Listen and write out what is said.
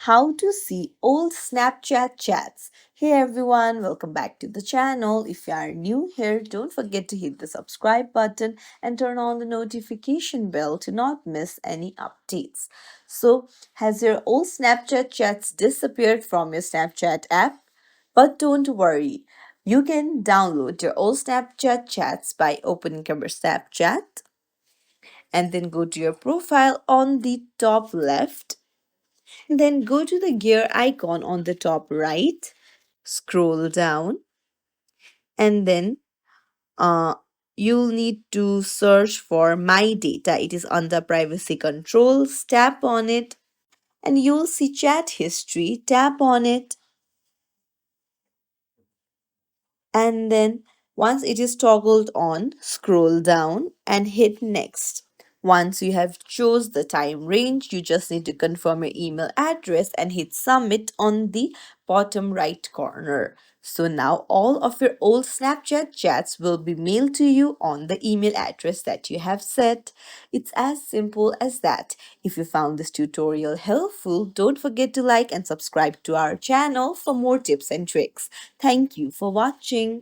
how to see old Snapchat chats. Hey everyone, welcome back to the channel. If you are new here, don't forget to hit the subscribe button and turn on the notification bell to not miss any updates. So, has your old Snapchat chats disappeared from your Snapchat app? But don't worry, you can download your old Snapchat chats by opening your Snapchat and then go to your profile on the top left. Then go to the gear icon on the top right, scroll down, and then uh, you'll need to search for My Data. It is under Privacy Controls. Tap on it, and you'll see Chat History. Tap on it, and then once it is toggled on, scroll down and hit Next. Once you have chose the time range, you just need to confirm your email address and hit submit on the bottom right corner. So now all of your old Snapchat chats will be mailed to you on the email address that you have set. It's as simple as that. If you found this tutorial helpful, don't forget to like and subscribe to our channel for more tips and tricks. Thank you for watching.